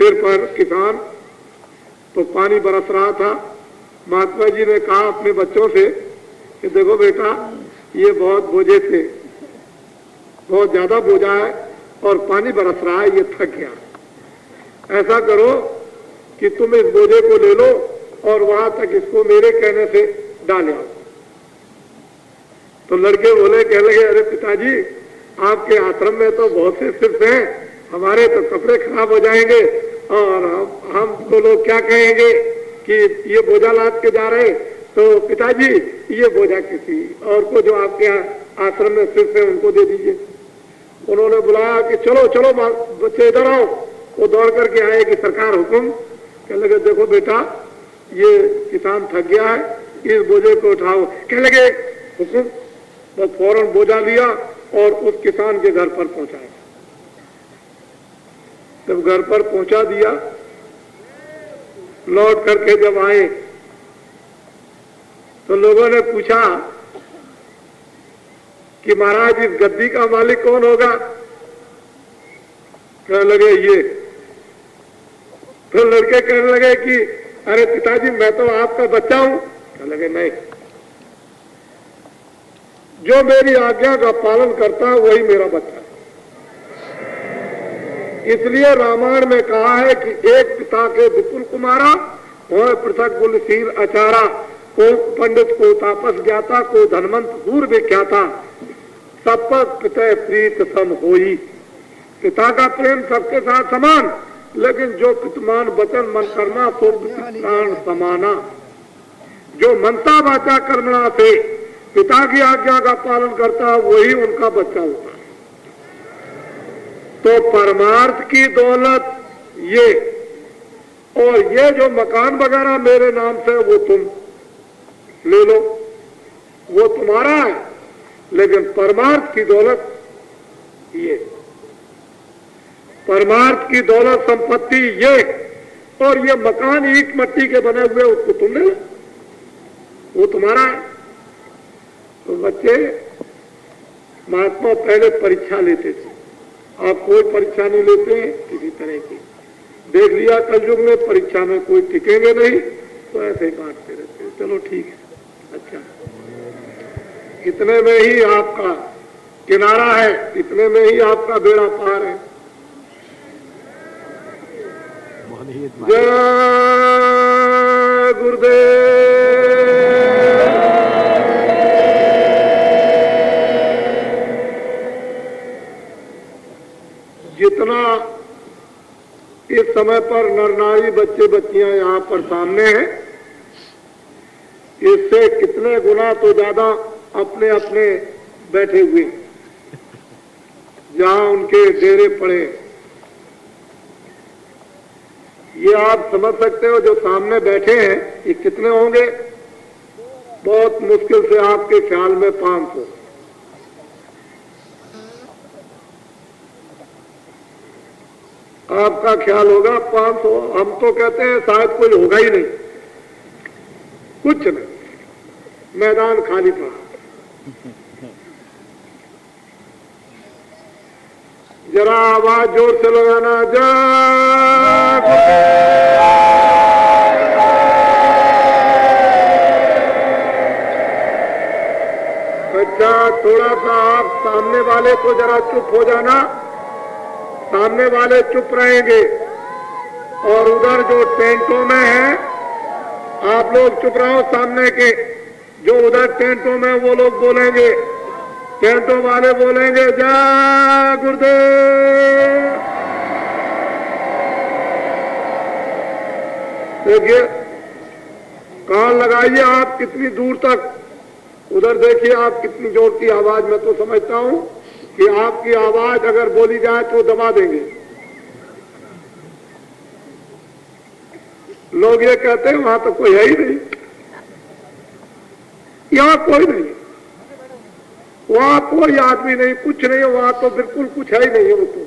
सिर पर किसान, तो पानी बरस रहा था। महात्मा जी ने कहा अपने बच्चों से कि देखो बेटा, ये बहुत बोझे थे, बहुत ज्यादा बोझा है और पानी बरस रहा है, ये थक गया। ऐसा करो कि तुम इस बोझे को ले लो और वहां तक इसको मेरे कहने से डाल आओ। तो लड़के बोले, कहने लगे, अरे पिताजी, आपके आश्रम में तो बहुत से सिर्फ हैं, हमारे तो कपड़े खराब हो जाएंगे और हम तो लोग क्या कहेंगे कि ये बोझा लाद के जा रहे। तो पिताजी, ये बोझा किसी और को जो आपके यहाँ आश्रम में सिर्फ है उनको दे दीजिए। उन्होंने बुलाया कि चलो चलो बच्चे इधर आओ। वो दौड़ करके आए कि सरकार हुक्म। कहने लगे, देखो बेटा, ये किसान थक गया है, इस बोझे को उठाओ। कहने लगे, हुक्म। वो फौरन बोझा लिया और उस किसान के घर पर पहुंचाया। जब घर पर पहुंचा दिया, लौट करके जब आए तो लोगों ने पूछा कि महाराज, इस गद्दी का मालिक कौन होगा? कहने लगे, ये। तो लड़के कहने लगे कि अरे पिताजी, मैं तो आपका बच्चा हूं। कहने लगे, नहीं, जो मेरी आज्ञा का पालन करता है वही मेरा बच्चा है। इसलिए रामायण में कहा है कि एक पिता के विपुल कुमारा और पृथक गुलशील अचारा, को पंडित को तापस ज्ञाता, को धनवंत दूर विख्याता, सब पर पिता प्रीत सम होई। पिता का प्रेम सबके साथ समान, लेकिन जो पितमान वचन मन कर्मा तो प्राण समाना। जो मनता वाचा कर्मणा से पिता की आज्ञा का पालन करता है वही उनका बच्चा होता है। तो परमार्थ की दौलत ये, और ये जो मकान वगैरह मेरे नाम से वो तुम ले लो, वो तुम्हारा है, लेकिन परमार्थ की दौलत ये, परमार्थ की दौलत संपत्ति ये, और ये मकान ईंट मिट्टी के बने हुए उसको तुम ले लो, वो तुम्हारा है। तो बच्चे, महात्मा पहले परीक्षा लेते थे, आप कोई परीक्षा नहीं लेते किसी तरह की। देख लिया कलयुग में परीक्षा में कोई टिकेंगे नहीं, तो ऐसे ही बांटते रहते हैं। चलो ठीक है, अच्छा, इतने में ही आपका किनारा है, इतने में ही आपका बेड़ा पार है। जय गुरुदेव। जितना इस समय पर नर नारी बच्चे बच्चियां यहाँ पर सामने हैं, इससे कितने गुना तो ज्यादा अपने अपने बैठे हुए, जहां उनके डेरे पड़े। ये आप समझ सकते हो, जो सामने बैठे हैं ये कितने होंगे? बहुत मुश्किल से आपके ख्याल में 500। आपका ख्याल होगा 500, हम तो कहते हैं शायद कोई होगा ही नहीं, कुछ नहीं, मैदान खाली पड़ा। जरा आवाज जोर से लगाना, जय। बच्चा, थोड़ा सा आप सामने वाले तो जरा चुप हो जाना, सामने वाले चुप रहेंगे, और उधर जो टेंटों में है आप लोग चुप रहो। सामने के जो उधर टेंटों में वो लोग बोलेंगे, टेंटों वाले बोलेंगे जय गुरुदेव। देखिए, कान लगाइए आप कितनी दूर तक, उधर देखिए आप कितनी जोर की आवाज। मैं तो समझता हूं कि आपकी आवाज अगर बोली जाए तो दबा देंगे। लोग ये कहते हैं वहां तो कोई है ही नहीं, यहां कोई नहीं, वहां कोई आदमी नहीं, कुछ नहीं है, वहां तो बिल्कुल कुछ है ही नहीं है, वो तो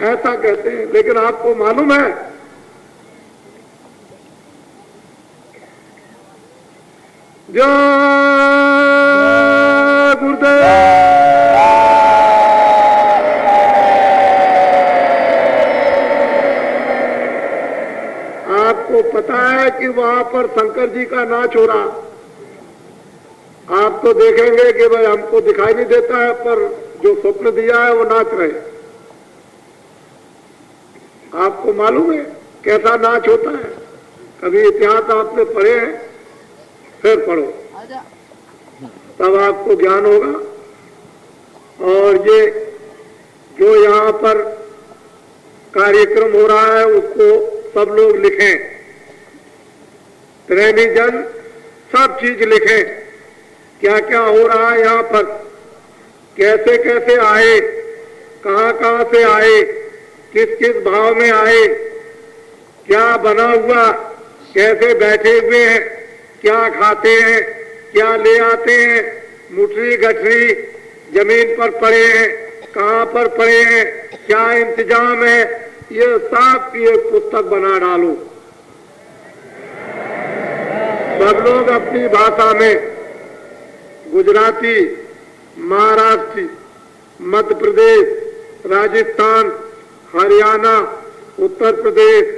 ऐसा कहते हैं। लेकिन आपको मालूम है जय गुरुदेव। आपको पता है कि वहां पर शंकर जी का नाच हो रहा? आप तो देखेंगे कि भाई हमको दिखाई नहीं देता है, पर जो स्वप्न दिया है वो नाच रहे। आपको मालूम है कैसा नाच होता है? कभी इतिहास आपने पढ़े हैं? फिर पढ़ो, तब आपको ज्ञान होगा। और ये जो यहाँ पर कार्यक्रम हो रहा है उसको सब लोग लिखें, प्रेमी जन सब चीज लिखें, क्या क्या हो रहा है यहाँ पर, कैसे कैसे आए, कहाँ कहाँ से आए, किस किस भाव में आए, क्या बना हुआ, कैसे बैठे हुए हैं, क्या खाते हैं, क्या ले आते हैं, मुठरी गठरी जमीन पर पड़े हैं, कहाँ पर पड़े हैं, क्या इंतजाम है, ये सब की एक पुस्तक बना डालो। सब लोग अपनी भाषा में, गुजराती, महाराष्ट्री, मध्य प्रदेश, राजस्थान, हरियाणा, उत्तर प्रदेश,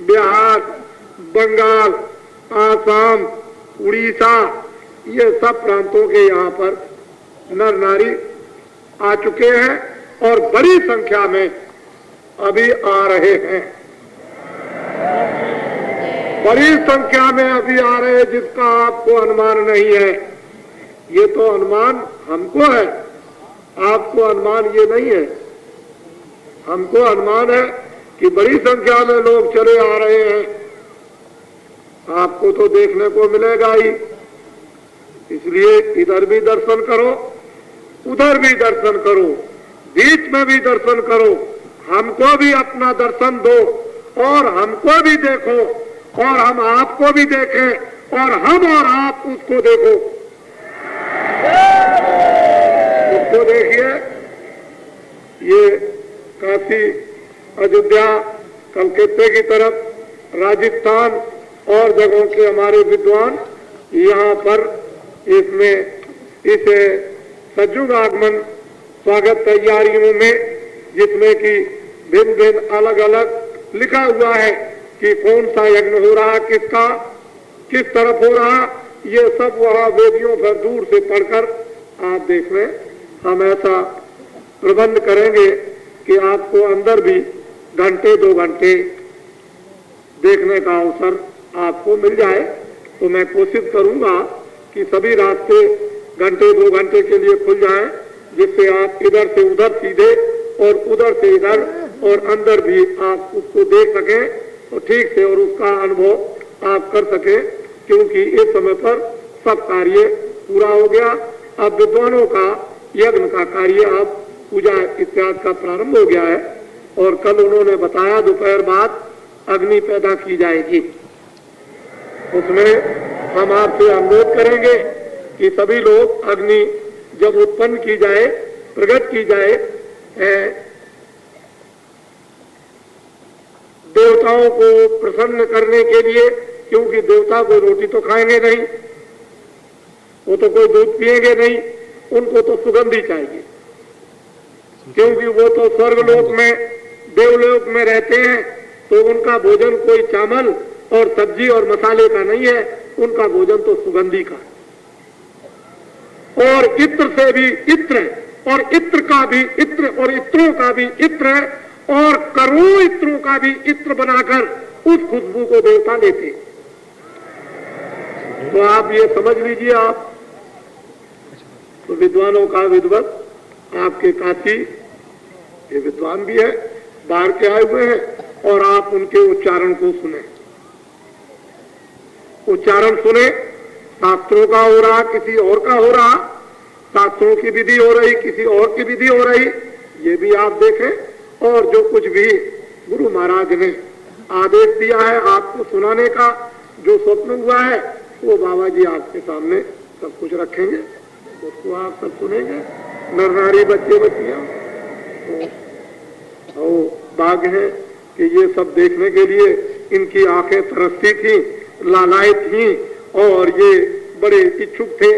बिहार, बंगाल, आसाम, उड़ीसा, ये सब प्रांतों के यहाँ पर नर नारी आ चुके हैं और बड़ी संख्या में अभी आ रहे हैं। बड़ी संख्या में अभी आ रहे हैं, जिसका आपको अनुमान नहीं है। ये तो अनुमान हमको है, आपको अनुमान ये नहीं है। हमको अनुमान है कि बड़ी संख्या में लोग चले आ रहे हैं। आपको तो देखने को मिलेगा ही, इसलिए इधर भी दर्शन करो, उधर भी दर्शन करो, बीच में भी दर्शन करो, हमको भी अपना दर्शन दो और हमको भी देखो और हम आपको भी देखें और हम और आप उसको देखो। उसको देखिए, ये काशी, अयोध्या, कलकत्ते की तरफ, राजस्थान और जगहों के हमारे विद्वान यहाँ पर इसमें इस सज्जुग आगमन स्वागत तैयारियों में, जिसमें कि भिन्न भिन्न अलग अलग लिखा हुआ है कि कौन सा यज्ञ हो रहा, किसका, किस तरफ हो रहा, ये सब वहाँ वेदियों पर दूर से पढ़कर आप देख लें। हम ऐसा प्रबंध करेंगे कि आपको अंदर भी घंटे 2 घंटे देखने का अवसर आपको मिल जाए। तो मैं कोशिश करूंगा कि सभी रास्ते घंटे 2 घंटे के लिए खुल जाएं, जिससे आप इधर से उधर सीधे और उधर से इधर और अंदर भी आप उसको देख सकें और ठीक से और उसका अनुभव आप कर सकें, क्योंकि इस समय पर सब कार्य पूरा हो गया। अब विद्वानों का यज्ञ का कार्य, अब पूजा इत्यादि का प्रारंभ हो गया है और कल उन्होंने बताया दोपहर बाद अग्नि पैदा की जाएगी। उसमें हम आपसे अनुरोध करेंगे कि सभी लोग अग्नि जब उत्पन्न की जाए, प्रकट की जाए, देवताओं को प्रसन्न करने के लिए, क्योंकि देवता कोई रोटी तो खाएंगे नहीं, वो तो कोई दूध पिएंगे नहीं, उनको तो सुगंधी चाहिए, क्योंकि वो तो स्वर्गलोक में, देवलोक में रहते हैं, तो उनका भोजन कोई चावल और सब्जी और मसाले का नहीं है, उनका भोजन तो सुगंधी का। और इत्र से भी इत्र, और इत्र का भी इत्र, और इत्रों का भी इत्र, और करोड़ों इत्रों का भी इत्र बनाकर उस खुशबू को देवता लेते। तो आप ये समझ लीजिए, आप तो विद्वानों का विद्वत आपके काशी, ये विद्वान भी है, बाहर के आए हुए हैं, और आप उनके उच्चारण को सुने, उच्चारण सुने। शास्त्रों का हो रहा, किसी और का हो रहा, शास्त्रों की विधि हो रही, किसी और की विधि हो रही, ये भी आप देखें। और जो कुछ भी गुरु महाराज ने आदेश दिया है आपको सुनाने का, जो स्वप्न हुआ है, वो बाबा जी आपके सामने सब कुछ रखेंगे, उसको आप सब सुनेंगे। नर नारी, बच्चे बच्चियां, तो भाग्य है कि ये सब देखने के लिए इनकी आंखें तरसती थी, लालायित थी, और ये बड़े इच्छुक थे,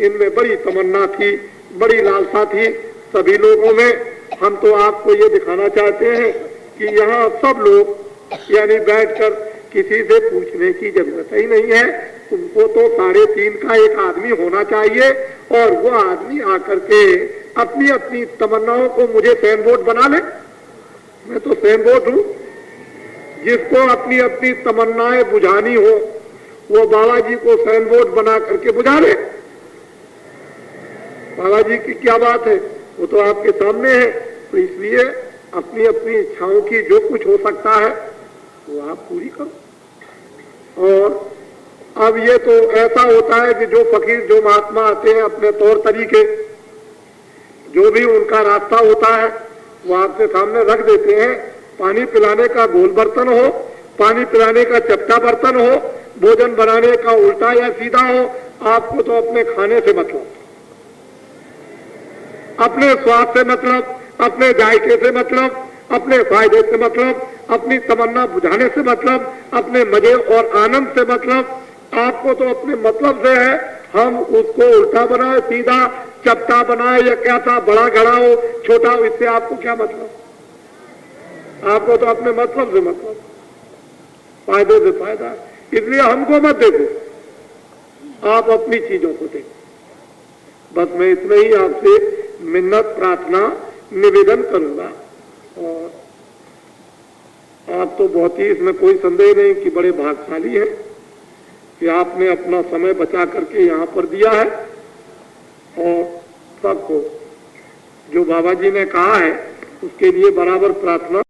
इनमें बड़ी तमन्ना थी, बड़ी लालसा थी सभी लोगों में। हम तो आपको ये दिखाना चाहते हैं कि यहाँ सब लोग यानी बैठकर किसी से पूछने की जरूरत ही नहीं है। उनको तो 3.5 का एक आदमी होना चाहिए और वो आदमी आकर के अपनी अपनी तमन्नाओं को मुझे सैन बोर्ड बना ले। मैं तो सैन बोर्ड हूं। जिसको अपनी अपनी तमन्नाएं बुझानी हो वो बाबा जी को सैन बोर्ड बना करके बुझा ले। बाबा जी की क्या बात है, वो तो आपके सामने है। तो इसलिए अपनी अपनी इच्छाओं की जो कुछ हो सकता है वो आप पूरी करो। और अब ये तो ऐसा होता है कि जो फकीर जो महात्मा आते हैं अपने तौर तरीके जो भी उनका रास्ता होता है वो आपके सामने रख देते हैं। पानी पिलाने का गोल बर्तन हो, पानी पिलाने का चपटा बर्तन हो, भोजन बनाने का उल्टा या सीधा हो, आपको तो अपने खाने से मतलब, अपने स्वाद से मतलब, अपने जायके से मतलब, अपने फायदे से मतलब, अपनी तमन्ना बुझाने से मतलब, अपने मजे और आनंद से मतलब। आपको तो अपने मतलब से है। हम उसको उल्टा बनाए, सीधा, चपटा बनाए या क्या था, बड़ा घड़ा हो, छोटा हो, इससे आपको क्या मतलब? आपको तो अपने मतलब से मतलब, फायदे से फायदा। इसलिए हमको मत देखो, आप अपनी चीजों को देखो। बस मैं इतना ही आपसे मिन्नत प्रार्थना निवेदन करूंगा। और आप तो बहुत ही, इसमें कोई संदेह नहीं कि बड़े भाग्यशाली हैं कि आपने अपना समय बचा करके यहाँ पर दिया है। और सबको जो बाबा जी ने कहा है उसके लिए बराबर प्रार्थना